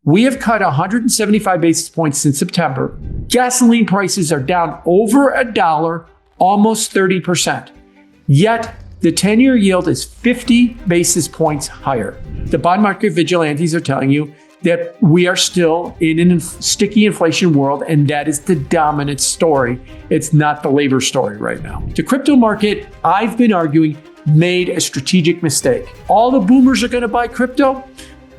We have cut 175 basis points since September. Gasoline prices are down over $1, almost 30%. Yet the 10-year yield is 50 basis points higher. The bond market vigilantes are telling you that we are still in a sticky inflation world, and that is the dominant story. It's not the labor story right now. The crypto market, I've been arguing, made a strategic mistake. All the boomers are going to buy crypto.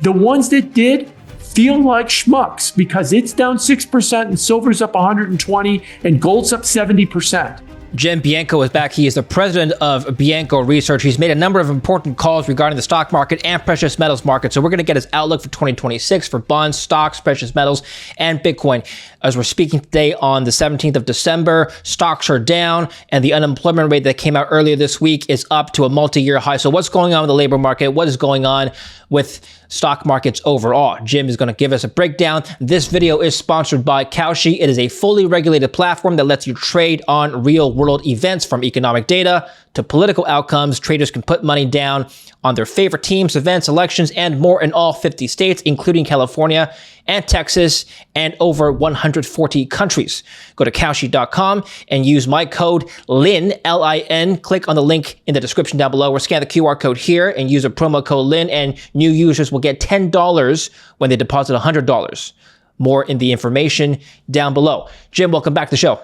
The ones that did feel like schmucks because it's down 6% and silver's up 120 and gold's up 70%. Jim Bianco is back. He is the president of Bianco Research. He's made a number of important calls regarding the stock market and precious metals market. So we're going to get his outlook for 2026 for bonds, stocks, precious metals, and Bitcoin. As we're speaking today on the 17th of December, stocks are down and the unemployment rate that came out earlier this week is up to a multi-year high. So what's going on with the labor market? What is going on with stock markets overall? Jim is going to give us a breakdown. This video is sponsored by Kalshi. It is a fully regulated platform that lets you trade on real-world events, from economic data to political outcomes. Traders can put money down on their favorite teams, events, elections, and more in all 50 states, including California and Texas, and over 140 countries. Go to Kalshi.com and use my code LIN, L-I-N. Click on the link in the description down below or scan the QR code here and use a promo code LIN, and new users will get $10 when they deposit $100. More in the information down below. Jim, welcome back to the show.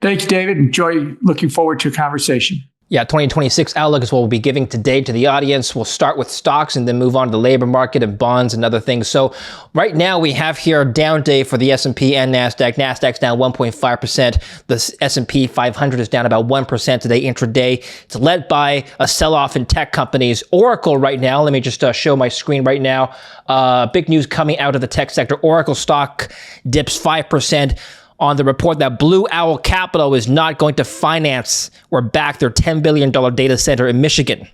Thank you, David. Looking forward to a conversation. Yeah, 2026 outlook is what we'll be giving today to the audience. We'll start with stocks and then move on to the labor market and bonds and other things. So right now we have here a down day for the S&P and NASDAQ. NASDAQ's down 1.5%. The S&P 500 is down about 1% today intraday. It's led by a sell-off in tech companies. Oracle right now, let me just show my screen right now. Big news coming out of the tech sector. Oracle stock dips 5%. On the report that Blue Owl Capital is not going to finance or back their $10 billion data center in Michigan.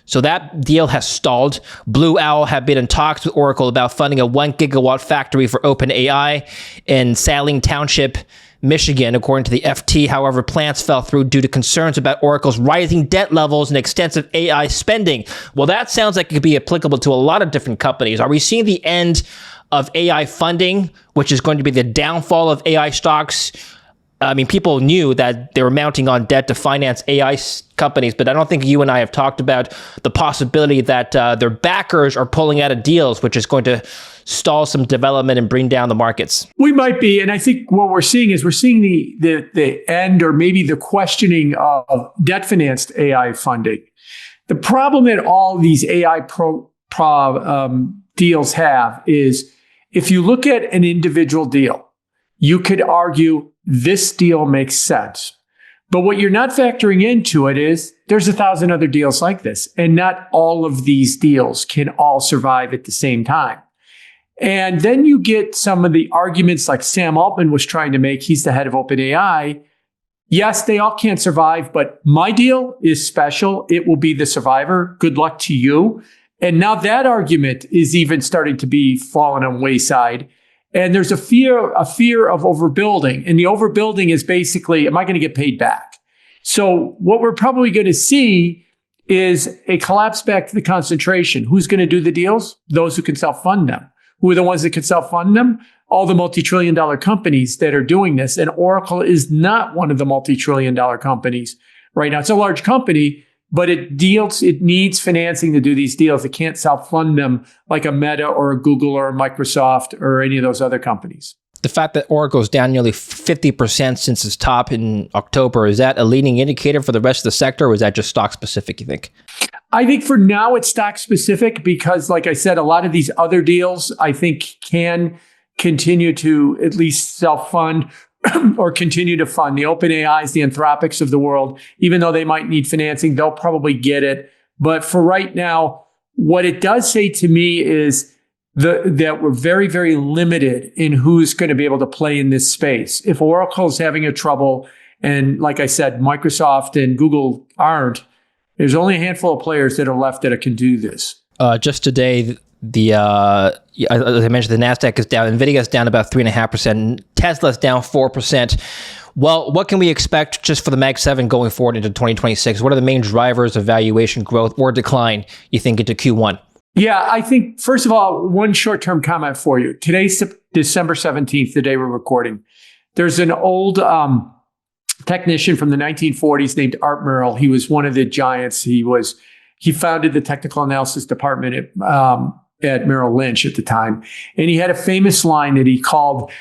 So that deal has stalled. Blue Owl have been in talks with Oracle about funding a 1 gigawatt factory for OpenAI in Saline Township, Michigan, according to the FT. However, plans fell through due to concerns about Oracle's rising debt levels and extensive AI spending. Well, that sounds like it could be applicable to a lot of different companies. Are we seeing the end of AI funding, which is going to be the downfall of AI stocks? I mean, people knew that they were mounting on debt to finance AI companies, but I don't think you and I have talked about the possibility that their backers are pulling out of deals, which is going to stall some development and bring down the markets. We might be, and I think what we're seeing is the end, or maybe the questioning of debt-financed AI funding. The problem that all these AI deals have is, if you look at an individual deal, you could argue this deal makes sense. But what you're not factoring into it is there's 1,000 other deals like this, and not all of these deals can all survive at the same time. And then you get some of the arguments like Sam Altman was trying to make. He's the head of OpenAI. Yes, they all can't survive, but my deal is special. It will be the survivor. Good luck to you. And now that argument is even starting to be fallen on wayside. And there's a fear of overbuilding. And the overbuilding is basically, am I going to get paid back? So what we're probably going to see is a collapse back to the concentration. Who's going to do the deals? Those who can self-fund them. Who are the ones that can self-fund them? All the multi-trillion-dollar companies that are doing this. And Oracle is not one of the multi-trillion-dollar companies right now. It's a large company, but it needs financing to do these deals. It can't self-fund them like a Meta or a Google or a Microsoft or any of those other companies. The fact that Oracle is down nearly 50% since its top in October, is that a leading indicator for the rest of the sector, or is that just stock specific, you think? I think for now it's stock specific because, like I said, a lot of these other deals I think can continue to at least self-fund or continue to fund. The OpenAIs, the Anthropics of the world, even though they might need financing, they'll probably get it. But for right now, what it does say to me is that we're very, very limited in who's going to be able to play in this space. If Oracle's having a trouble, and like I said, Microsoft and Google aren't, there's only a handful of players that are left that can do this. Just today, as I mentioned, the NASDAQ is down. NVIDIA is down about 3.5%. Tesla's down 4%. Well, what can we expect just for the Mag 7 going forward into 2026? What are the main drivers of valuation growth or decline, you think, into Q1? Yeah, I think, first of all, one short-term comment for you. Today's December 17th, the day we're recording. There's an old technician from the 1940s named Art Merrill. He was one of the giants. He founded the technical analysis department at Merrill Lynch at the time. And he had a famous line that he called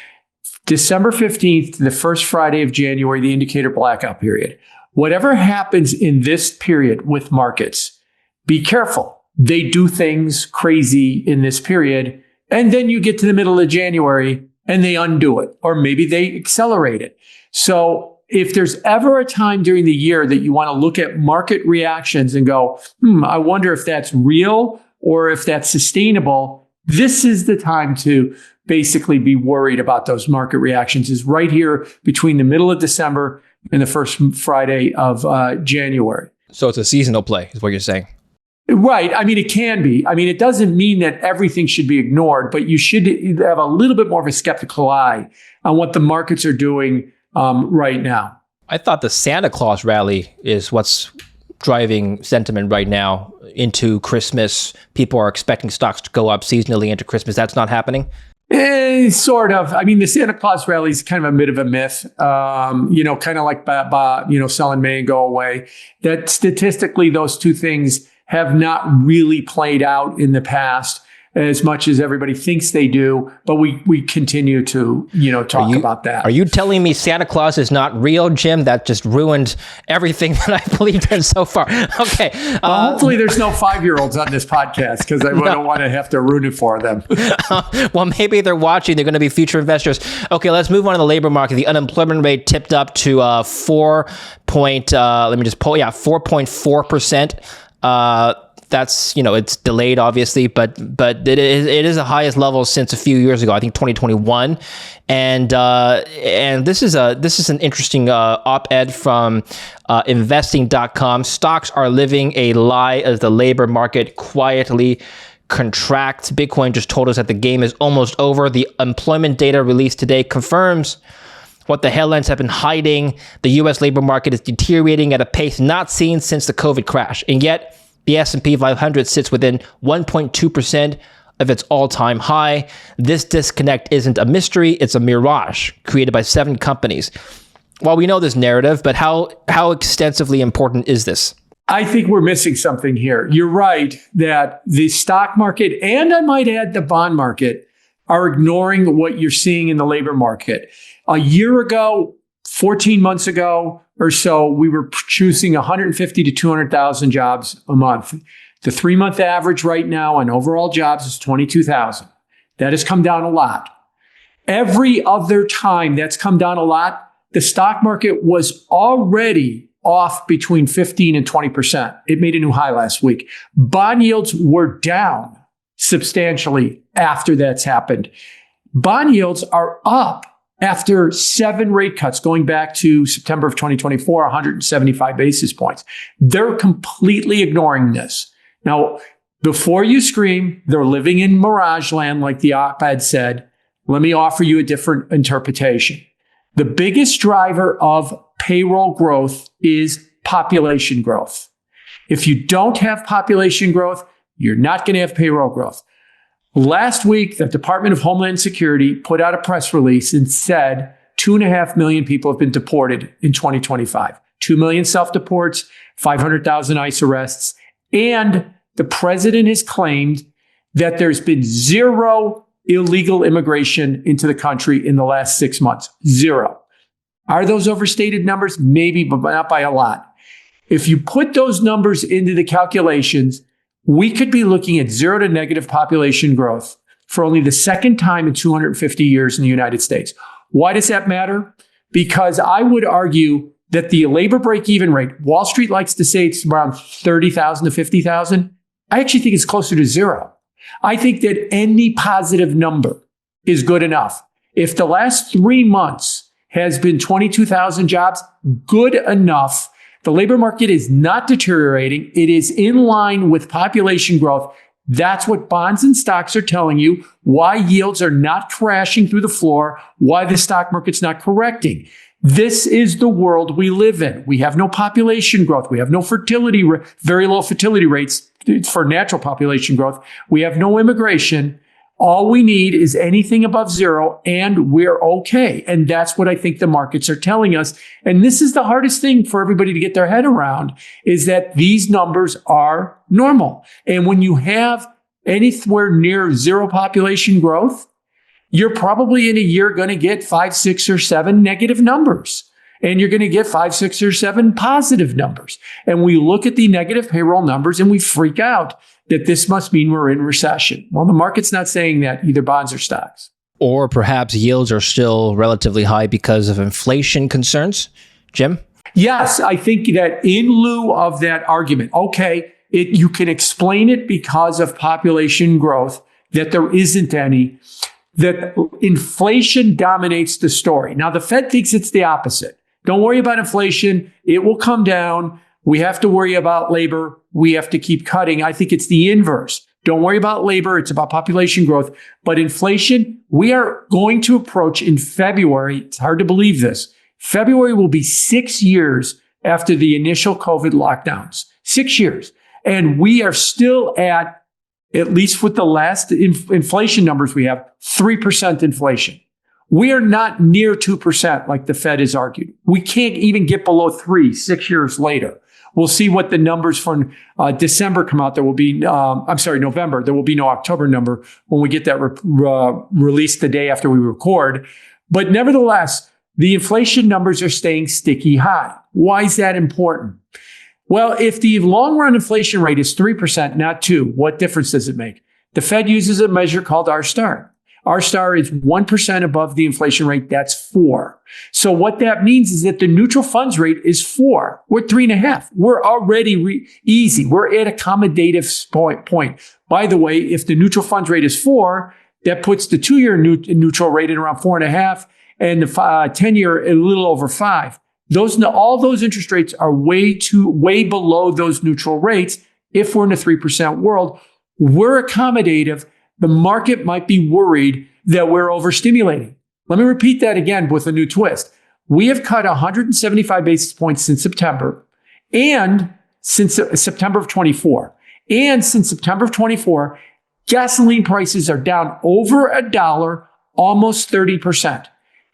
December 15th, the first Friday of January, the indicator blackout period. Whatever happens in this period with markets, be careful. They do things crazy in this period. And then you get to the middle of January and they undo it, or maybe they accelerate it. So if there's ever a time during the year that you want to look at market reactions and go, I wonder if that's real or if that's sustainable, this is the time to basically be worried about those market reactions, is right here between the middle of December and the first Friday of January. So it's a seasonal play, is what you're saying. Right. I mean, it can be. I mean, it doesn't mean that everything should be ignored, but you should have a little bit more of a skeptical eye on what the markets are doing right now. I thought the Santa Claus rally is what's driving sentiment right now into Christmas. People are expecting stocks to go up seasonally into Christmas. That's not happening? Sort of. I mean, the Santa Claus rally is kind of a bit of a myth, kind of like, selling May and go away. That statistically, those two things have not really played out in the past as much as everybody thinks they do, but we continue to, talk about that. Are you telling me Santa Claus is not real, Jim? That just ruined everything that I believed in so far. Okay. Well, hopefully there's no 5-year-olds on this podcast because I don't want to have to ruin it for them. Well, maybe they're watching. They're going to be future investors. Okay, let's move on to the labor market. The unemployment rate tipped up to 4.4%. That's, it's delayed obviously, but it is the highest level since a few years ago, I think 2021. And this is an interesting op-ed from investing.com. Stocks are living a lie as the labor market quietly contracts. Bitcoin just told us that the game is almost over. The employment data released today confirms what the headlines have been hiding. The U.S. labor market is deteriorating at a pace not seen since the COVID crash. And yet, the S&P 500 sits within 1.2% of its all-time high. This disconnect isn't a mystery, it's a mirage created by 7 companies. Well, we know this narrative, but how extensively important is this? I think we're missing something here. You're right that the stock market, and I might add the bond market, are ignoring what you're seeing in the labor market. A year ago, 14 months ago or so, we were producing 150 to 200,000 jobs a month. The 3-month average right now on overall jobs is 22,000. That has come down a lot. Every other time that's come down a lot, the stock market was already off between 15 and 20%. It made a new high last week. Bond yields were down substantially after that's happened. Bond yields are up after 7 rate cuts going back to September of 2024, 175 basis points. They're completely ignoring this. Now, before you scream, they're living in mirage land, like the op-ed said. Let me offer you a different interpretation. The biggest driver of payroll growth is population growth. If you don't have population growth, you're not going to have payroll growth. Last week, the Department of Homeland Security put out a press release and said 2.5 million people have been deported in 2025. 2 million self-deports, 500,000 ICE arrests. And the president has claimed that there's been 0 illegal immigration into the country in the last 6 months. 0. Are those overstated numbers? Maybe, but not by a lot. If you put those numbers into the calculations, we could be looking at 0 to negative population growth for only the second time in 250 years in the United States. Why does that matter? Because I would argue that the labor break-even rate, Wall Street likes to say it's around 30,000 to 50,000. I actually think it's closer to 0. I think that any positive number is good enough. If the last 3 months has been 22,000 jobs, good enough. The labor market is not deteriorating. It is in line with population growth. That's what bonds and stocks are telling you, why yields are not crashing through the floor, why the stock market's not correcting. This is the world we live in. We have no population growth. We have no fertility, very low fertility rates for natural population growth. We have no immigration. All we need is anything above zero, and we're okay. And that's what I think the markets are telling us. And this is the hardest thing for everybody to get their head around, is that these numbers are normal. And when you have anywhere near zero population growth, you're probably in a year going to get 5, 6, or 7 negative numbers. And you're going to get 5, 6, or 7 positive numbers. And we look at the negative payroll numbers and we freak out that this must mean we're in recession. Well, the market's not saying that, either bonds or stocks. Or perhaps yields are still relatively high because of inflation concerns. Jim? Yes, I think that in lieu of that argument, okay, you can explain it because of population growth, that there isn't any, that inflation dominates the story. Now, the Fed thinks it's the opposite. Don't worry about inflation. It will come down. We have to worry about labor. We have to keep cutting. I think it's the inverse. Don't worry about labor. It's about population growth. But inflation, we are going to approach in February. It's hard to believe this. February will be 6 years after the initial COVID lockdowns. 6 years. And we are still at least with the last inflation numbers we have, 3% inflation. We are not near 2% like the Fed has argued. We can't even get below 3 6 years later. We'll see what the numbers for December come out. There will be, November. There will be no October number when we get that released the day after we record. But nevertheless, the inflation numbers are staying sticky high. Why is that important? Well, if the long-run inflation rate is 3%, not 2%, what difference does it make? The Fed uses a measure called R-star. R-star is 1% above the inflation rate. That's 4. So what that means is that the neutral funds rate is 4. We're 3.5. We're already easy. We're at accommodative point. By the way, if the neutral funds rate is 4, that puts the 2-year neutral rate at around 4.5 and the 10-year a little over 5. All those interest rates are way below those neutral rates. If we're in a 3% world, we're accommodative. The market might be worried that we're overstimulating. Let me repeat that again with a new twist. We have cut 175 basis points since September, and since September of 24. And since September of 24, gasoline prices are down over $1, almost 30%.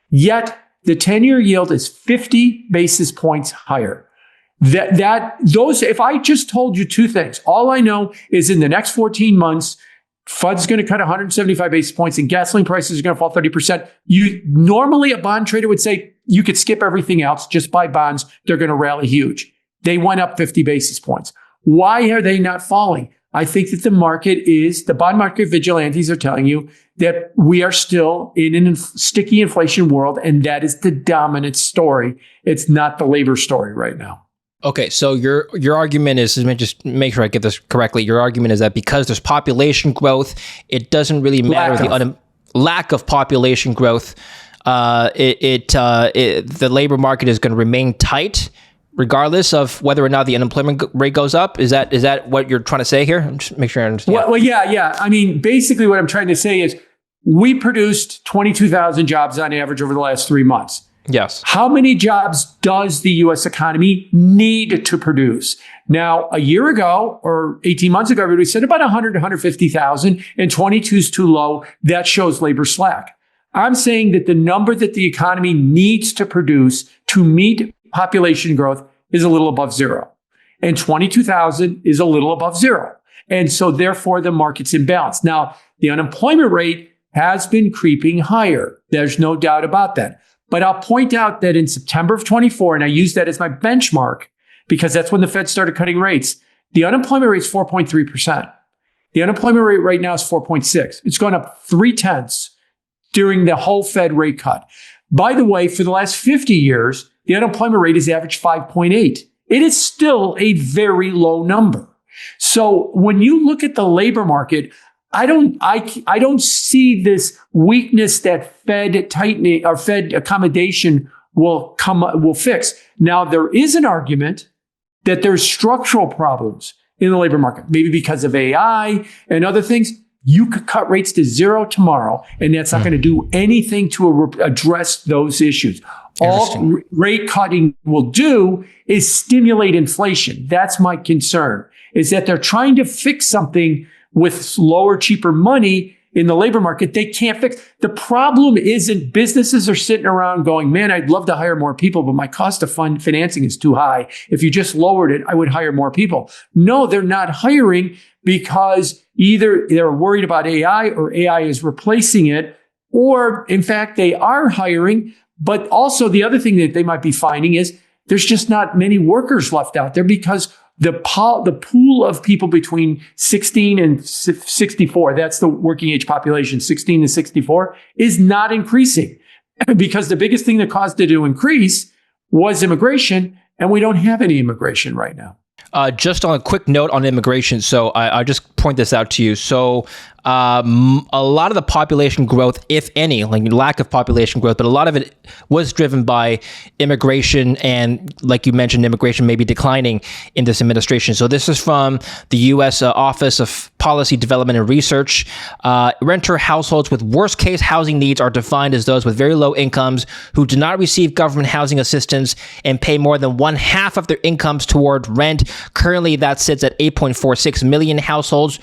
Yet the 10-year yield is 50 basis points higher. If I just told you two things, all I know is in the next 14 months, Fed's going to cut 175 basis points and gasoline prices are going to fall 30%. Normally a bond trader would say you could skip everything else, just buy bonds. They're going to rally huge. They went up 50 basis points. Why are they not falling? I think that the bond market vigilantes are telling you that we are still in a sticky inflation world, and that is the dominant story. It's not the labor story right now. Okay, so your argument is, let me just make sure I get this correctly. Your argument is that because there's population growth, it doesn't really matter lack of population growth. The labor market is going to remain tight, regardless of whether or not the unemployment rate goes up. Is that what you're trying to say here? I'm just make sure I understand. Well, yeah. I mean, basically, what I'm trying to say is we produced 22,000 jobs on average over the last 3 months. Yes. How many jobs does the U.S. economy need to produce? Now, a year ago or 18 months ago, everybody said about 100 to 150,000, and 22 is too low. That shows labor slack. I'm saying that the number that the economy needs to produce to meet population growth is a little above zero. And 22,000 is a little above zero. And so therefore the market's imbalanced. Now, the unemployment rate has been creeping higher. There's no doubt about that. But I'll point out that in September of 24, and I use that as my benchmark because that's when the Fed started cutting rates, the unemployment rate is 4.3%. The unemployment rate right now is 4.6. It's gone up 0.3 during the whole Fed rate cut. By the way, for the last 50 years, the unemployment rate has averaged 5.8. It is still a very low number. So when you look at the labor market, I don't see this weakness that Fed tightening or Fed accommodation will fix. Now, there is an argument that there's structural problems in the labor market, maybe because of AI and other things. You could cut rates to zero tomorrow, and that's not going to do anything to address those issues. All rate cutting will do is stimulate inflation. That's my concern, is that they're trying to fix something with lower, cheaper money in the labor market. They can't fix. The problem isn't businesses are sitting around going, man, I'd love to hire more people, but my cost of financing is too high. If you just lowered it, I would hire more people. No, they're not hiring because either they're worried about AI or AI is replacing it, or in fact, they are hiring. But also the other thing that they might be finding is there's just not many workers left out there because the pool of people between 16 and 64, that's the working age population, 16 to 64, is not increasing because the biggest thing that caused it to increase was immigration, and we don't have any immigration right now. Just on a quick note on immigration, so I just point this out to you. So a lot of the population growth, if any, like lack of population growth, but a lot of it was driven by immigration, and like you mentioned, immigration may be declining in this administration. So this is from the U.S. Office of Policy Development and Research. Renter households with worst case housing needs are defined as those with very low incomes who do not receive government housing assistance and pay more than 1/2 of their incomes toward rent. Currently, that sits at 8.46 million households.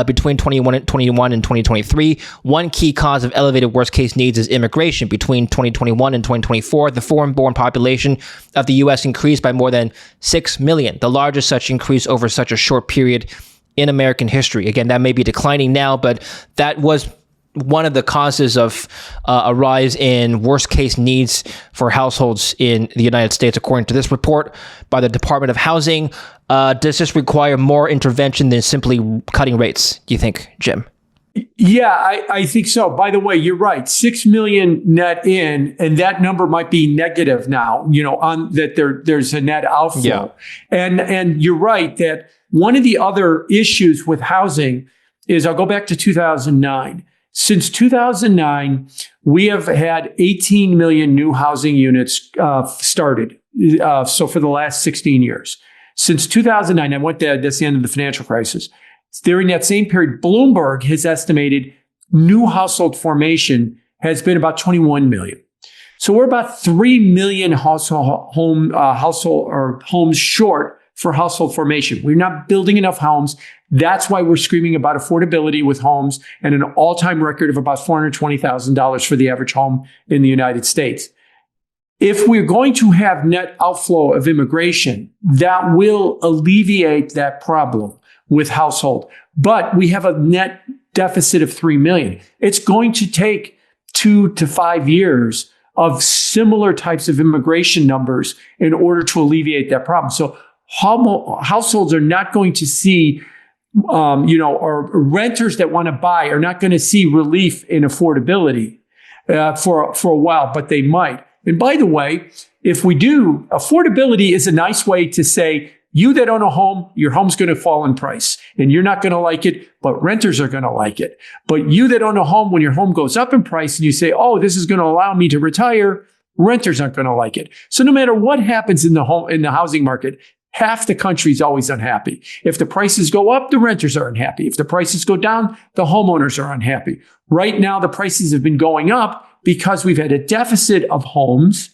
Between 2021 and 2023. One key cause of elevated worst case needs is immigration. Between 2021 and 2024, the foreign-born population of the U.S. increased by more than 6 million, the largest such increase over such a short period in American history. Again, that may be declining now, but that was one of the causes of a rise in worst case needs for households in the United States, according to this report by the Department of Housing. Does this require more intervention than simply cutting rates, do you think, Jim? Yeah, I think so. By the way, you're right. 6 million net in, and that number might be negative now, on that there's a net outflow. Yeah. And you're right that one of the other issues with housing is, I'll go back to 2009. Since 2009, we have had 18 million new housing units started. So for the last 16 years. Since 2009, I went there, that's the end of the financial crisis. During that same period, Bloomberg has estimated new household formation has been about 21 million. So we're about 3 million homes short for household formation. We're not building enough homes. That's why we're screaming about affordability with homes and an all-time record of about $420,000 for the average home in the United States. If we're going to have net outflow of immigration, that will alleviate that problem with household. But we have a net deficit of 3 million. It's going to take 2 to 5 years of similar types of immigration numbers in order to alleviate that problem. So households are not going to see, or renters that want to buy are not going to see relief in affordability for a while, but they might. And by the way, if we do, affordability is a nice way to say, you that own a home, your home's going to fall in price and you're not going to like it, but renters are going to like it. But you that own a home, when your home goes up in price and you say, oh, this is going to allow me to retire, renters aren't going to like it. So no matter what happens in the housing market, half the country is always unhappy. If the prices go up, the renters are unhappy. If the prices go down, the homeowners are unhappy. Right now, the prices have been going up because we've had a deficit of homes.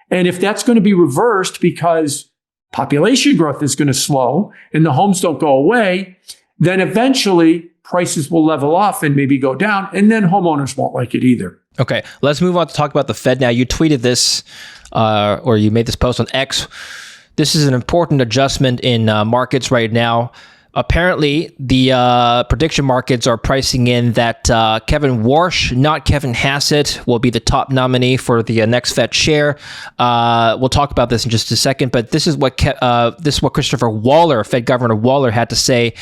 And if that's going to be reversed because population growth is going to slow and the homes don't go away, then eventually prices will level off and maybe go down, and then homeowners won't like it either. Okay, let's move on to talk about the Fed now. You tweeted this, or you made this post on X. This is an important adjustment in markets right now. Apparently, the prediction markets are pricing in that Kevin Warsh, not Kevin Hassett, will be the top nominee for the next Fed chair. We'll talk about this in just a second, but this is what Christopher Waller, Fed Governor Waller, had to say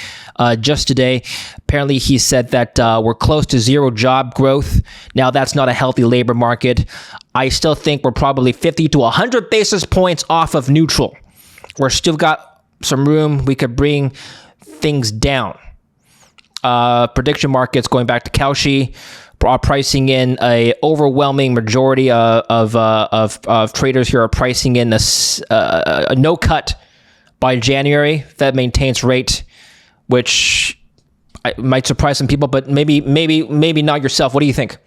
just today. Apparently, he said that we're close to zero job growth. Now, that's not a healthy labor market. I still think we're probably 50 to 100 basis points off of neutral. We're still got some room. We could bring things down. Prediction markets, going back to Kaushi, are pricing in a overwhelming majority of traders here are pricing in a no cut by January. Fed maintains rate, which might surprise some people, but maybe not yourself. What do you think?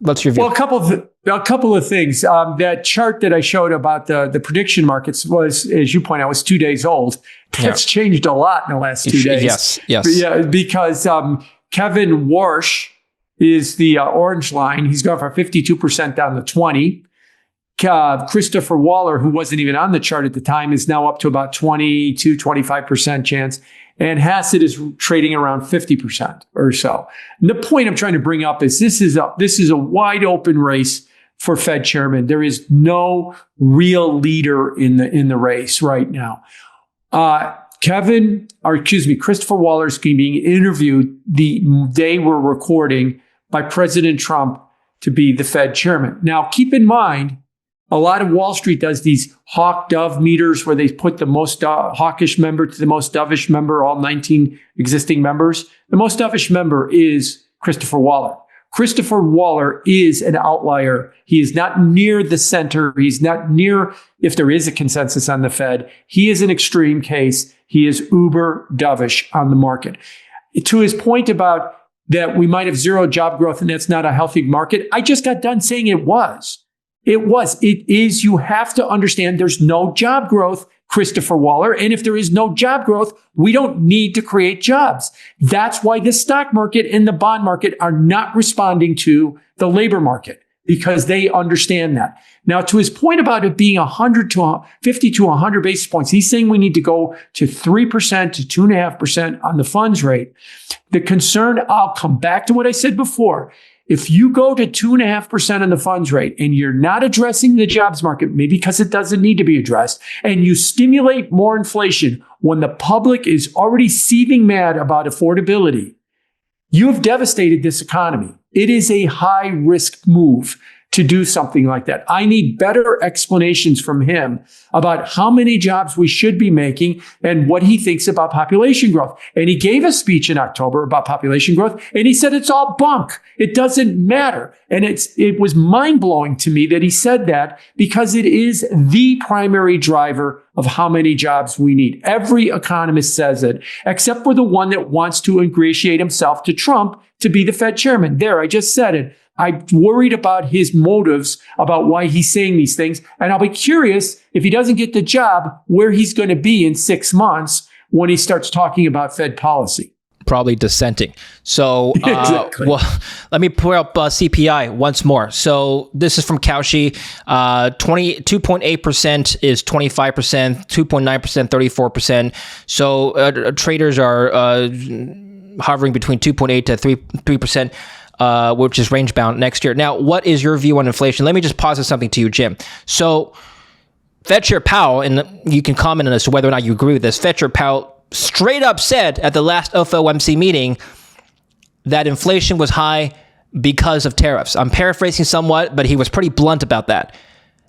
What's your view? Well, a couple of things. That chart that I showed about the prediction markets was, as you point out, was 2 days old. That's changed a lot in the last 2 days. Yes. But yeah, because Kevin Warsh is the orange line. He's gone from 52% down to 20. Christopher Waller, who wasn't even on the chart at the time, is now up to about 25% chance. And Hassett is trading around 50% or so. And the point I'm trying to bring up is this is a wide open race for Fed chairman. There is no real leader in the race right now. Christopher Waller is being interviewed the day we're recording by President Trump to be the Fed chairman. Now, keep in mind, a lot of Wall Street does these hawk-dove meters where they put the most hawkish member to the most dovish member, all 19 existing members. The most dovish member is Christopher Waller. Christopher Waller is an outlier. He is not near the center. He's not near, if there is a consensus on the Fed. He is an extreme case. He is uber dovish on the market. To his point about that we might have zero job growth and that's not a healthy market, I just got done saying it was. It is. You have to understand there's no job growth, Christopher Waller. And if there is no job growth, we don't need to create jobs. That's why the stock market and the bond market are not responding to the labor market, because they understand that. Now, to his point about it being 100 to 50 to 100 basis points, he's saying we need to go to 3% to 2.5% on the funds rate. The concern, I'll come back to what I said before. If you go to 2.5% on the funds rate and you're not addressing the jobs market, maybe because it doesn't need to be addressed, and you stimulate more inflation when the public is already seething mad about affordability, you have devastated this economy. It is a high risk move to do something like that. I need better explanations from him about how many jobs we should be making and what he thinks about population growth. And he gave a speech in October about population growth, and he said it's all bunk. It doesn't matter. And it was mind-blowing to me that he said that, because it is the primary driver of how many jobs we need. Every economist says it, except for the one that wants to ingratiate himself to Trump to be the Fed chairman. There, I just said it. I'm worried about his motives, about why he's saying these things. And I'll be curious, if he doesn't get the job, where he's going to be in 6 months when he starts talking about Fed policy. Probably dissenting. So, Exactly. Well, let me pull up CPI once more. So this is from Cauchy. 2.8% is 25%, 2.9%, 34%. So traders are hovering between 2.8 to 3%. Which is range bound next year. Now, what is your view on inflation? Let me just posit something to you, Jim. So, Fed Chair Powell, and you can comment on as to whether or not you agree with this, Fed Chair Powell straight up said at the last FOMC meeting that inflation was high because of tariffs. I'm paraphrasing somewhat, but he was pretty blunt about that.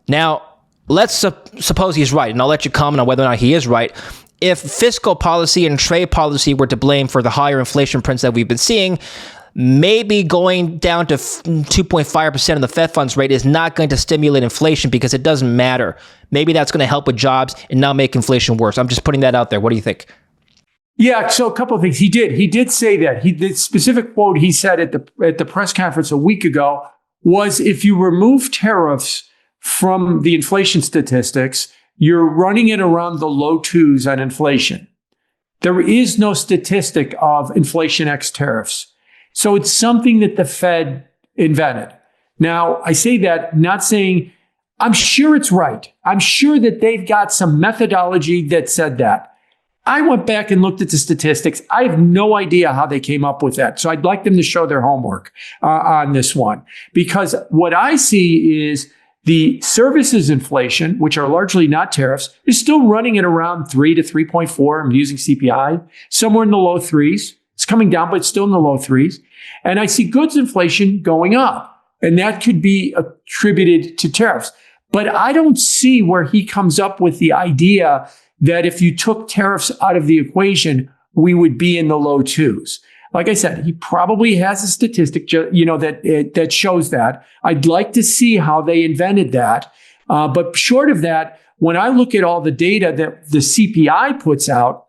Now, let's suppose he's right, and I'll let you comment on whether or not he is right. If fiscal policy and trade policy were to blame for the higher inflation prints that we've been seeing, maybe going down to 2.5% of the Fed funds rate is not going to stimulate inflation because it doesn't matter. Maybe that's going to help with jobs and not make inflation worse. I'm just putting that out there. What do you think? Yeah, so a couple of things. He did say that. The specific quote he said at the press conference a week ago was, if you remove tariffs from the inflation statistics, you're running it around the low twos on inflation. There is no statistic of inflation ex tariffs. So it's something that the Fed invented. Now, I say that not saying, I'm sure it's right. I'm sure that they've got some methodology that said that. I went back and looked at the statistics. I have no idea how they came up with that. So I'd like them to show their homework on this one. Because what I see is the services inflation, which are largely not tariffs, is still running at around 3 to 3.4. I'm using CPI, somewhere in the low threes. It's coming down, but it's still in the low threes. And I see goods inflation going up, and that could be attributed to tariffs. But I don't see where he comes up with the idea that if you took tariffs out of the equation, we would be in the low twos. Like I said, he probably has a statistic, that shows that. I'd like to see how they invented that. But short of that, when I look at all the data that the CPI puts out,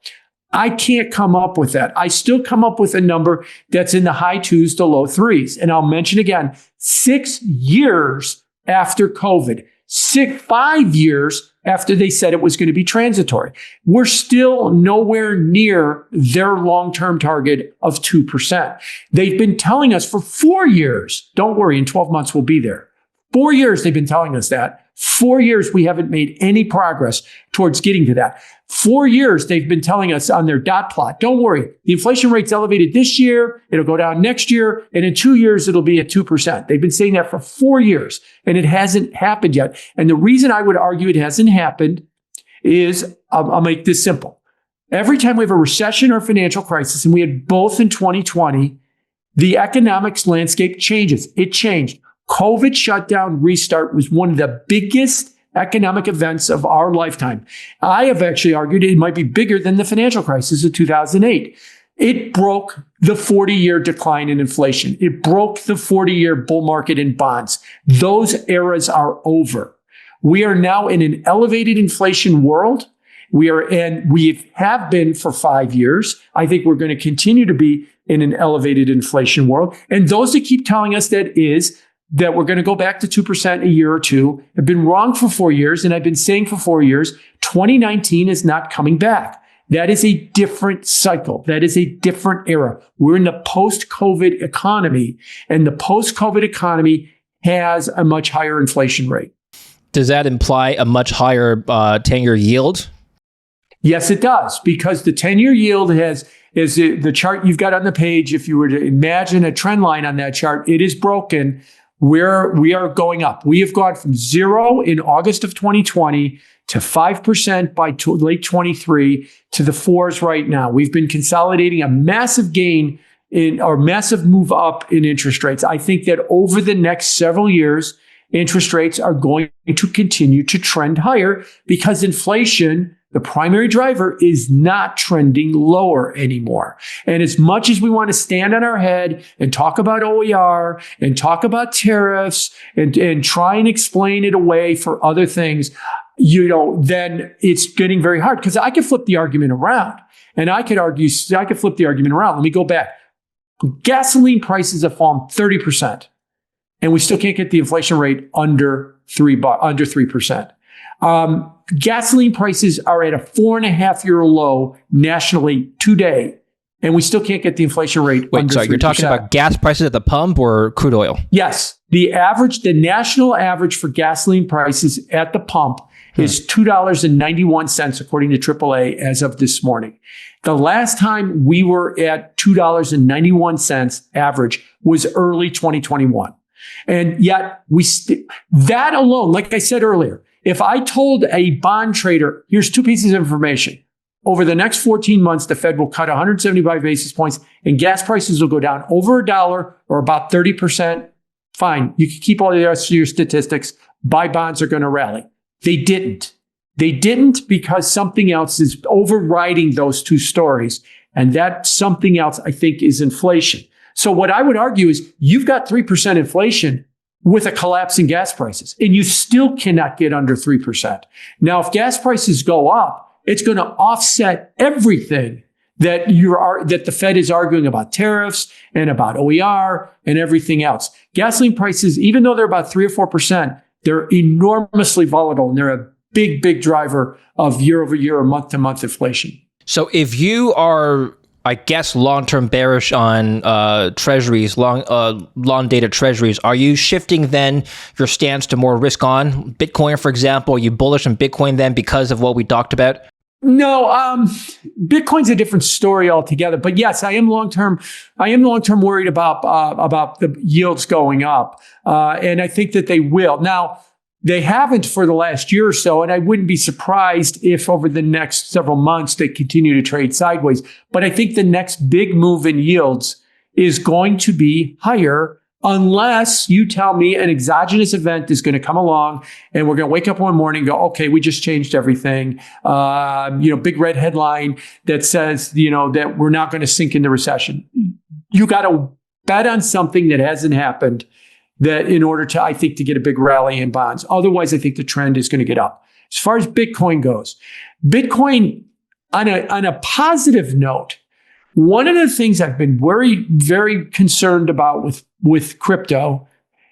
I can't come up with that. I still come up with a number that's in the high 2s to low 3s. And I'll mention again, 6 years after COVID, 5 years after they said it was going to be transitory. We're still nowhere near their long-term target of 2%. They've been telling us for 4 years, don't worry, in 12 months we'll be there. 4 years they've been telling us that. 4 years we haven't made any progress towards getting to that. 4 years they've been telling us on their dot plot, don't worry, the inflation rate's elevated this year, it'll go down next year, and in 2 years it'll be at 2%. They've been saying that for 4 years, and it hasn't happened yet. And the reason I would argue it hasn't happened is, I'll make this simple. Every time we have a recession or financial crisis, and we had both in 2020, the economics landscape changes. It changed. COVID shutdown restart was one of the biggest economic events of our lifetime. I have actually argued it might be bigger than the financial crisis of 2008. It broke the 40-year decline in inflation. It broke the 40-year bull market in bonds. Those eras are over. We are now in an elevated inflation world. We have been for 5 years. I think we're going to continue to be in an elevated inflation world. And those that keep telling us that we're going to go back to 2% a year or two have been wrong for 4 years. And I've been saying for 4 years, 2019 is not coming back. That is a different cycle. That is a different era. We're in the post-COVID economy, and the post-COVID economy has a much higher inflation rate. Does that imply a much higher 10-year yield? Yes, it does, because the 10-year yield is the chart you've got on the page. If you were to imagine a trend line on that chart, it is broken. We are going up. We have gone from 0 in August of 2020 to 5% by late 23 to the 4s right now. We've been consolidating a massive gain massive move up in interest rates. I think that over the next several years, interest rates are going to continue to trend higher because inflation, the primary driver, is not trending lower anymore. And as much as we want to stand on our head and talk about OER and talk about tariffs and try and explain it away for other things, then it's getting very hard, because I could flip the argument around and I could flip the argument around. Let me go back. Gasoline prices have fallen 30%, and we still can't get the inflation rate under 3%. Gasoline prices are at a 4.5-year low nationally today, and we still can't get the inflation rate under 3%. You're talking about gas prices at the pump or crude oil? Yes. The national average for gasoline prices at the pump is $2.91, according to AAA, as of this morning. The last time we were at $2.91 average was early 2021. And yet that alone, like I said earlier, if I told a bond trader, here's 2 pieces of information. Over the next 14 months, the Fed will cut 175 basis points and gas prices will go down over $1 or about 30%. Fine. You can keep all the rest of your statistics. Buy bonds are going to rally. They didn't. They didn't because something else is overriding those 2 stories. And that something else, I think, is inflation. So what I would argue is you've got 3% inflation with a collapse in gas prices, and you still cannot get under 3%. Now, if gas prices go up, it's going to offset everything that the Fed is arguing about tariffs and about OER and everything else. Gasoline prices, even though they're about 3 or 4%, they're enormously volatile, and they're a big, big driver of year-over-year or month-to-month inflation. So if you are, I guess, long-term bearish on treasuries, long-dated treasuries, are you shifting then your stance to more risk-on? Bitcoin, for example, are you bullish on Bitcoin then because of what we talked about? No, Bitcoin's a different story altogether. But yes, I am long-term worried about the yields going up. And I think that they will. Now, they haven't for the last year or so, and I wouldn't be surprised if over the next several months they continue to trade sideways. But I think the next big move in yields is going to be higher, unless you tell me an exogenous event is going to come along and we're going to wake up one morning and go, okay, we just changed everything. Big red headline that says, that we're not going to sink in the recession. You got to bet on something that hasn't happened, that in order to, I think, to get a big rally in bonds. Otherwise, I think the trend is going to get up. As far as Bitcoin goes, Bitcoin, On a positive note, one of the things I've been very, very concerned about with crypto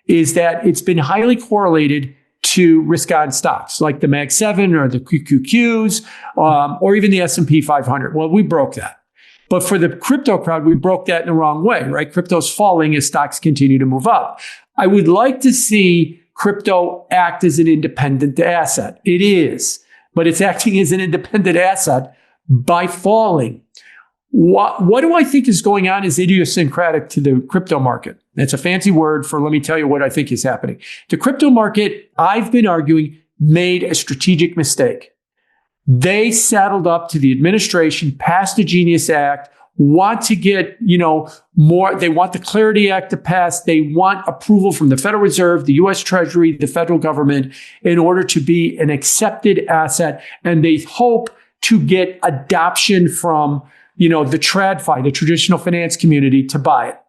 is that it's been highly correlated to risk-on stocks like the Mag 7 or the QQQs, or even the S&P 500. Well, we broke that. But for the crypto crowd, we broke that in the wrong way, right? Crypto's falling as stocks continue to move up. I would like to see crypto act as an independent asset. It is, but it's acting as an independent asset by falling. What do I think is going on is idiosyncratic to the crypto market. That's a fancy word for, let me tell you what I think is happening. The crypto market, I've been arguing, made a strategic mistake. They saddled up to the administration, passed the Genius Act, want to get, more. They want the Clarity Act to pass. They want approval from the Federal Reserve, the U.S. Treasury, the federal government in order to be an accepted asset. And they hope to get adoption from, the TradFi, the traditional finance community, to buy it.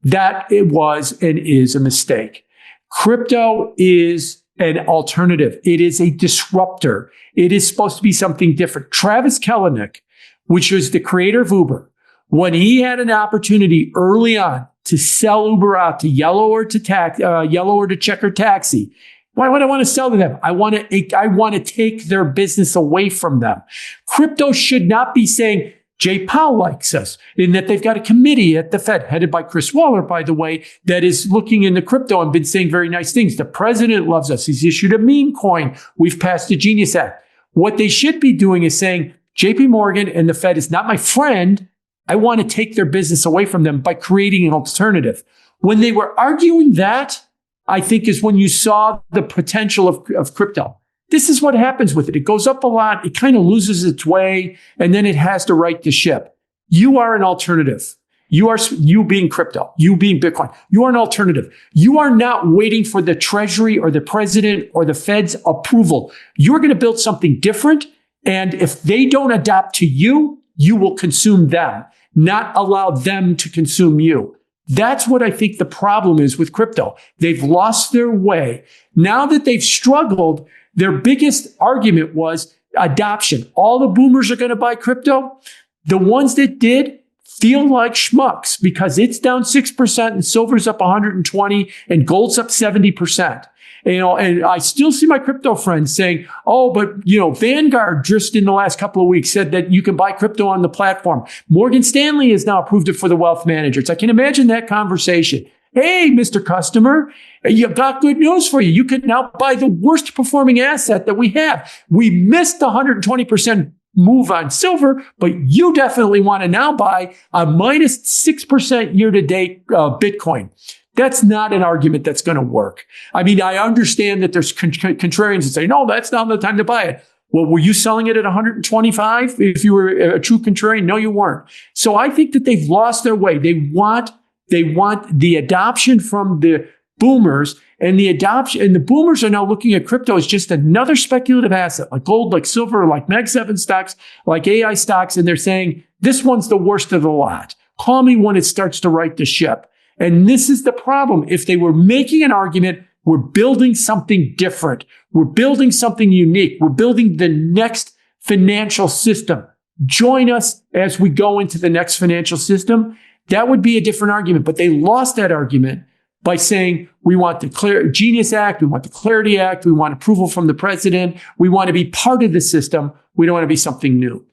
That it was and is a mistake. Crypto is an alternative. It is a disruptor. It is supposed to be something different. Travis Kalanick, which was the creator of Uber, when he had an opportunity early on to sell Uber out to Yellow or to Checker Taxi, why would I want to sell to them? I want to take their business away from them. Crypto should not be saying, Jay Powell likes us, in that they've got a committee at the Fed, headed by Chris Waller, by the way, that is looking into crypto and been saying very nice things. The president loves us. He's issued a meme coin. We've passed the Genius Act. What they should be doing is saying, JP Morgan and the Fed is not my friend. I want to take their business away from them by creating an alternative. When they were arguing that, I think is when you saw the potential of crypto. This is what happens with it. It goes up a lot. It kind of loses its way, and then it has to right the ship. You are an alternative. You being crypto, you being Bitcoin. You are an alternative. You are not waiting for the Treasury or the president or the Fed's approval. You're going to build something different. And if they don't adapt to you, you will consume them, not allow them to consume you. That's what I think the problem is with crypto. They've lost their way. Now that they've struggled, their biggest argument was adoption. All the boomers are going to buy crypto. The ones that did feel like schmucks because it's down 6% and silver's up 120 and gold's up 70%. And I still see my crypto friends saying, oh, but, Vanguard just in the last couple of weeks said that you can buy crypto on the platform. Morgan Stanley has now approved it for the wealth managers. I can imagine that conversation. Hey, Mr. Customer, you got good news for you. You can now buy the worst performing asset that we have. We missed the 120% move on silver, but you definitely want to now buy a minus 6% year to date Bitcoin. That's not an argument that's going to work. I mean, I understand that there's contrarians that say, no, that's not the time to buy it. Well, were you selling it at 125 if you were a true contrarian? No, you weren't. So I think that they've lost their way. They want the adoption from the boomers, and the boomers are now looking at crypto as just another speculative asset, like gold, like silver, like Mag 7 stocks, like AI stocks. And they're saying, this one's the worst of the lot. Call me when it starts to right the ship. And this is the problem. If they were making an argument, we're building something different. We're building something unique. We're building the next financial system. Join us as we go into the next financial system. That would be a different argument. But they lost that argument by saying, we want the Genius Act. We want the Clarity Act. We want approval from the president. We want to be part of the system. We don't want to be something new.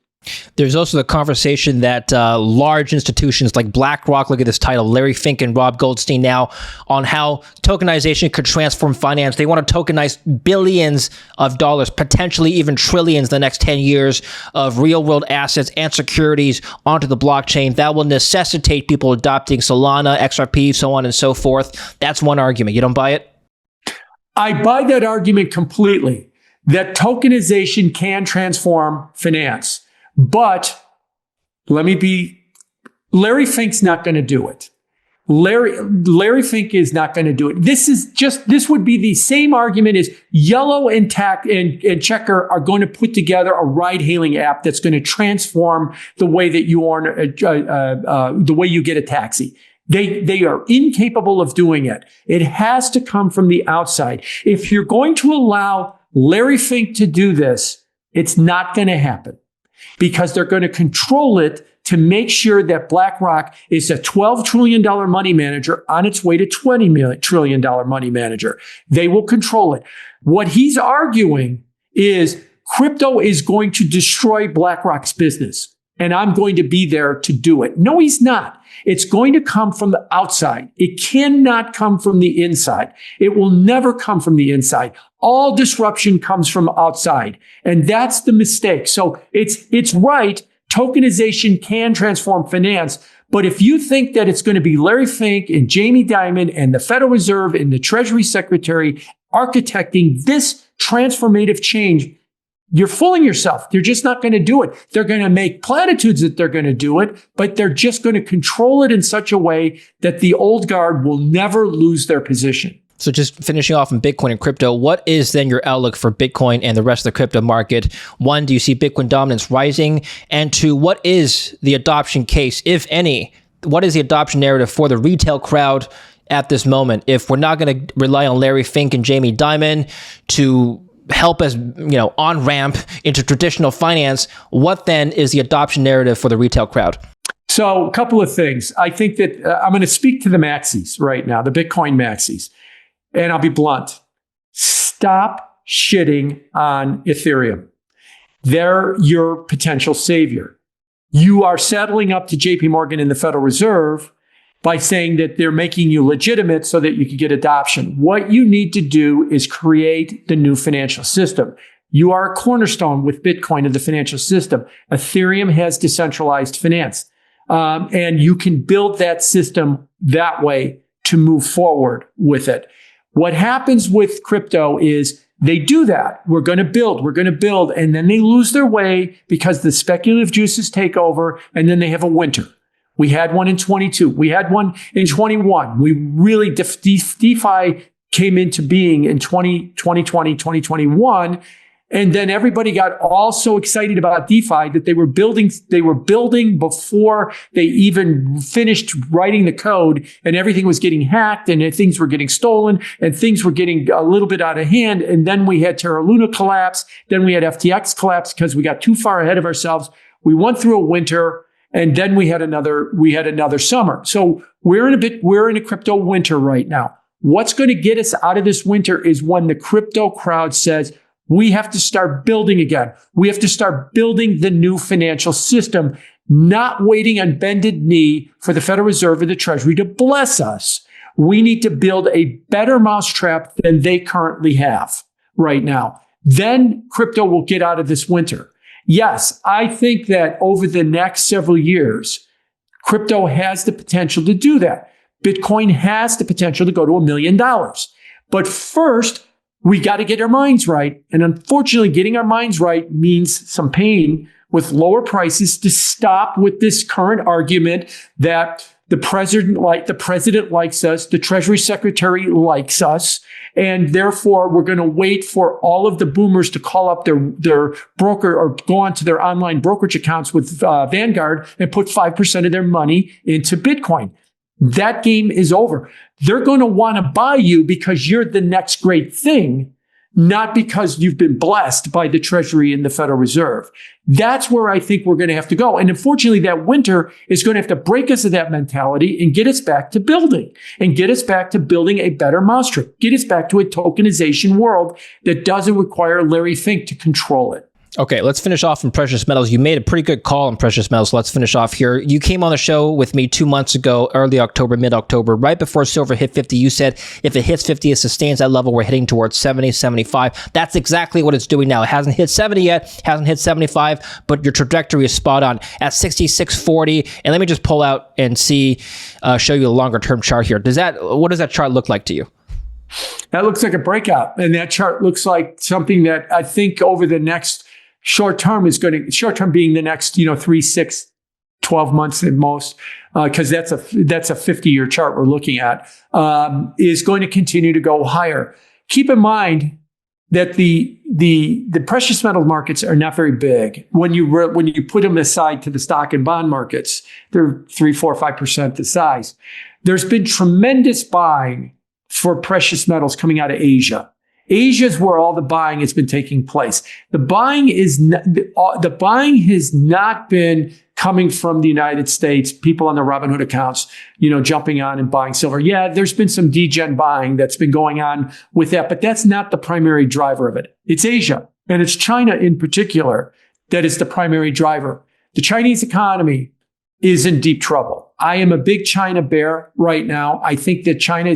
There's also the conversation that large institutions like BlackRock, look at this title, Larry Fink and Rob Goldstein now, on how tokenization could transform finance. They want to tokenize billions of dollars, potentially even trillions the next 10 years of real world assets and securities onto the blockchain. That will necessitate people adopting Solana, XRP, so on and so forth. That's one argument. You don't buy it? I buy that argument completely, that tokenization can transform finance. But Larry Fink's not going to do it. Larry Fink is not going to do it. This would be the same argument as Yellow and Checker are going to put together a ride hailing app that's going to transform the way that you the way you get a taxi. They are incapable of doing it. It has to come from the outside. If you're going to allow Larry Fink to do this, it's not going to happen. because they're going to control it to make sure that BlackRock is a $12 trillion money manager on its way to $20 trillion money manager. They will control it. What he's arguing is crypto is going to destroy BlackRock's business, and I'm going to be there to do it. No, he's not. It's going to come from the outside. It cannot come from the inside. It will never come from the inside. All disruption comes from outside, and that's the mistake. So it's right. Tokenization can transform finance. But if you think that it's going to be Larry Fink and Jamie Dimon and the Federal Reserve and the Treasury Secretary architecting this transformative change, you're fooling yourself. They're just not going to do it. They're going to make platitudes that they're going to do it, but they're just going to control it in such a way that the old guard will never lose their position. So just finishing off on Bitcoin and crypto, what is then your outlook for Bitcoin and the rest of the crypto market? One, do you see Bitcoin dominance rising? And two, what is the adoption case, if any? What is the adoption narrative for the retail crowd at this moment? If we're not going to rely on Larry Fink and Jamie Dimon to help us, on ramp into traditional finance, what then is the adoption narrative for the retail crowd? So a couple of things. I think that I'm going to speak to the maxis right now, the Bitcoin maxis. And I'll be blunt. Stop shitting on Ethereum. They're your potential savior. You are saddling up to JP Morgan and the Federal Reserve by saying that they're making you legitimate so that you can get adoption. What you need to do is create the new financial system. You are a cornerstone with Bitcoin of the financial system. Ethereum has decentralized finance. And you can build that system that way to move forward with it. What happens with crypto is they do that. We're going to build, and then they lose their way because the speculative juices take over, and then they have a winter. We had one in 22. We had one in 21. We really, DeFi came into being in 2020, 2021. And then everybody got all so excited about DeFi that they were building before they even finished writing the code, and everything was getting hacked and things were getting stolen and things were getting a little bit out of hand. And then we had Terra Luna collapse. Then we had FTX collapse because we got too far ahead of ourselves. We went through a winter, and then we had another summer. So we're in a crypto winter right now. What's going to get us out of this winter is when the crypto crowd says, we have to start building again. We have to start building the new financial system, not waiting on bended knee for the Federal Reserve or the Treasury to bless us. We need to build a better mousetrap than they currently have right now. Then crypto will get out of this winter. Yes, I think that over the next several years, crypto has the potential to do that. Bitcoin has the potential to go to $1 million. But first, we got to get our minds right. And unfortunately, getting our minds right means some pain with lower prices to stop with this current argument that the president likes us, the Treasury Secretary likes us, and therefore we're going to wait for all of the boomers to call up their broker or go onto their online brokerage accounts with Vanguard and put 5% of their money into Bitcoin. That game is over. They're going to want to buy you because you're the next great thing, not because you've been blessed by the Treasury and the Federal Reserve. That's where I think we're going to have to go. And unfortunately, that winter is going to have to break us of that mentality and get us back to building and get us back to building a better mousetrap, get us back to a tokenization world that doesn't require Larry Fink to control it. Okay, let's finish off on precious metals. You made a pretty good call on precious metals. Let's finish off here. You came on the show with me 2 months ago, early October, mid-October, right before silver hit 50. You said if it hits 50, it sustains that level. We're heading towards 70, 75. That's exactly what it's doing now. It hasn't hit 70 yet, hasn't hit 75, but your trajectory is spot on at 66.40. And let me just pull out and show you a longer term chart here. What does that chart look like to you? That looks like a breakout. And that chart looks like something that I think over the next short term being the next, 3, 6, 12 months at most, because that's a 50-year chart we're looking at, is going to continue to go higher. Keep in mind that the precious metal markets are not very big. When you put them aside to the stock and bond markets, they're 3, 4, 5% the size. There's been tremendous buying for precious metals coming out of Asia. Asia's where all the buying has been taking place. The buying has not been coming from the United States, people on the Robinhood accounts, jumping on and buying silver. Yeah, there's been some degen buying that's been going on with that, but that's not the primary driver of it. It's Asia, and it's China in particular that is the primary driver. The Chinese economy is in deep trouble. I am a big China bear right now. I think that China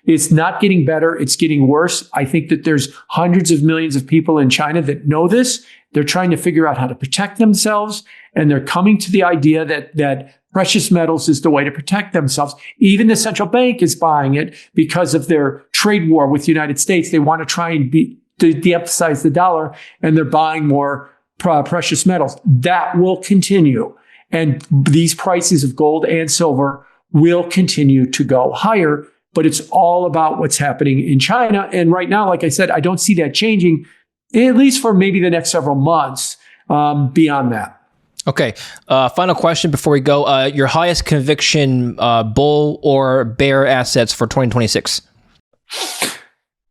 it's not getting better. It's getting worse. I think that there's hundreds of millions of people in China that know this. They're trying to figure out how to protect themselves. And they're coming to the idea that precious metals is the way to protect themselves. Even the central bank is buying it because of their trade war with the United States. They want to try and de-emphasize the dollar, and they're buying more precious metals. That will continue. And these prices of gold and silver will continue to go higher. But it's all about what's happening in China. And right now, like I said, I don't see that changing, at least for maybe the next several months beyond that. Okay. Final question before we go. Your highest conviction bull or bear assets for 2026?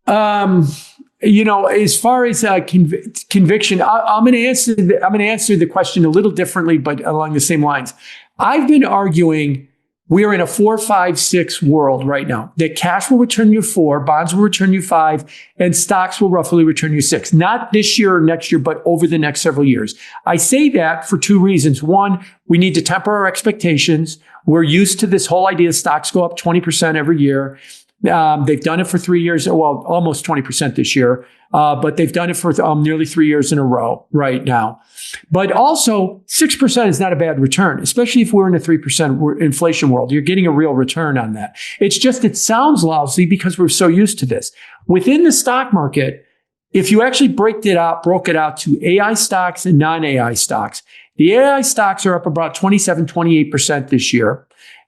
As far as conviction, I'm going to answer the question a little differently, but along the same lines. I've been arguing we are in a 4, 5, 6 world right now. That cash will return you 4, bonds will return you 5, and stocks will roughly return you 6. Not this year or next year, but over the next several years. I say that for 2 reasons. One, we need to temper our expectations. We're used to this whole idea stocks go up 20% every year. They've done it for 3 years, well, almost 20% this year, but they've done it for nearly 3 years in a row right now. But also, 6% is not a bad return, especially if we're in a 3% inflation world. You're getting a real return on that. It's just, it sounds lousy because we're so used to this. Within the stock market, if you actually broke it out to AI stocks and non-AI stocks, the AI stocks are up about 27, 28% this year.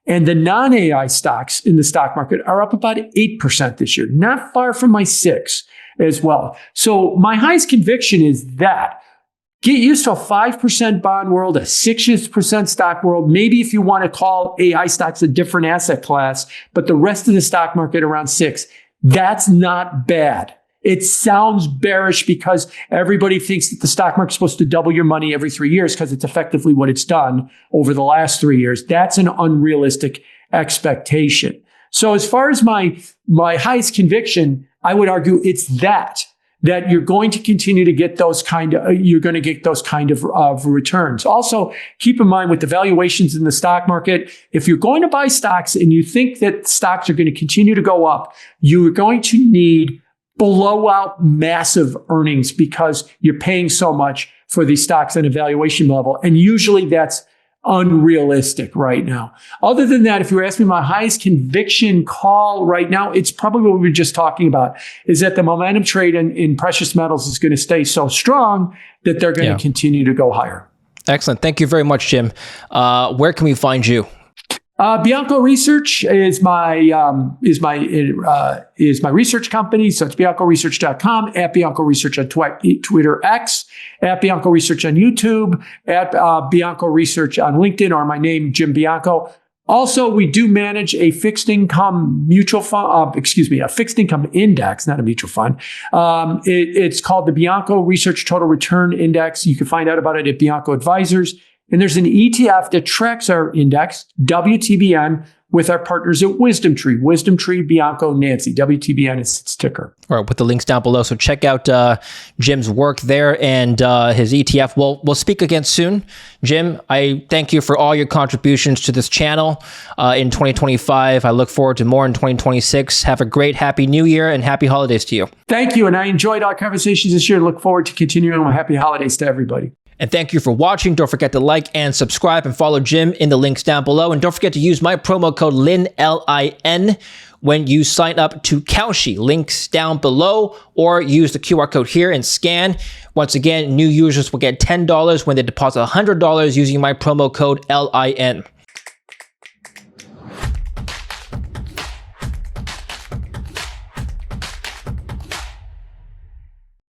And the non-AI stocks in the stock market are up about 8% this year, not far from my 6 as well. So my highest conviction is that get used to a 5% bond world, a 6% stock world. Maybe if you want to call AI stocks a different asset class, but the rest of the stock market around 6, that's not bad. It sounds bearish because everybody thinks that the stock market's supposed to double your money every 3 years because it's effectively what it's done over the last 3 years. That's an unrealistic expectation. So as far as my highest conviction, I would argue it's that you're going to continue to get those kind of returns. Also, keep in mind with the valuations in the stock market, if you're going to buy stocks and you think that stocks are going to continue to go up, you are going to need blowout massive earnings because you're paying so much for these stocks on a valuation level. And usually that's unrealistic right now. Other than that, if you were asking me my highest conviction call right now, it's probably what we were just talking about, is that the momentum trade in precious metals is going to stay so strong that they're going to continue to go higher. Excellent. Thank you very much, Jim. Where can we find you? Bianco Research is my research company. So it's biancoresearch.com, at Bianco Research on Twitter X, at Bianco Research on YouTube, at Bianco Research on LinkedIn, or my name, Jim Bianco. Also, we do manage a fixed income mutual fund, a fixed income index, not a mutual fund. It's called the Bianco Research Total Return Index. You can find out about it at Bianco Advisors. And there's an ETF that tracks our index, WTBN, with our partners at WisdomTree, Bianco, Nancy. WTBN is its ticker. All right, put the links down below. So check out Jim's work there and his ETF. We'll speak again soon. Jim, I thank you for all your contributions to this channel in 2025. I look forward to more in 2026. Have a great, happy new year and happy holidays to you. Thank you. And I enjoyed our conversations this year and look forward to continuing on. Happy holidays to everybody. And thank you for watching. Don't forget to like and subscribe and follow Jim in the links down below. And don't forget to use my promo code LIN, L-I-N, when you sign up to Kalshi. Links down below, or use the QR code here and scan. Once again, new users will get $10 when they deposit $100 using my promo code LIN.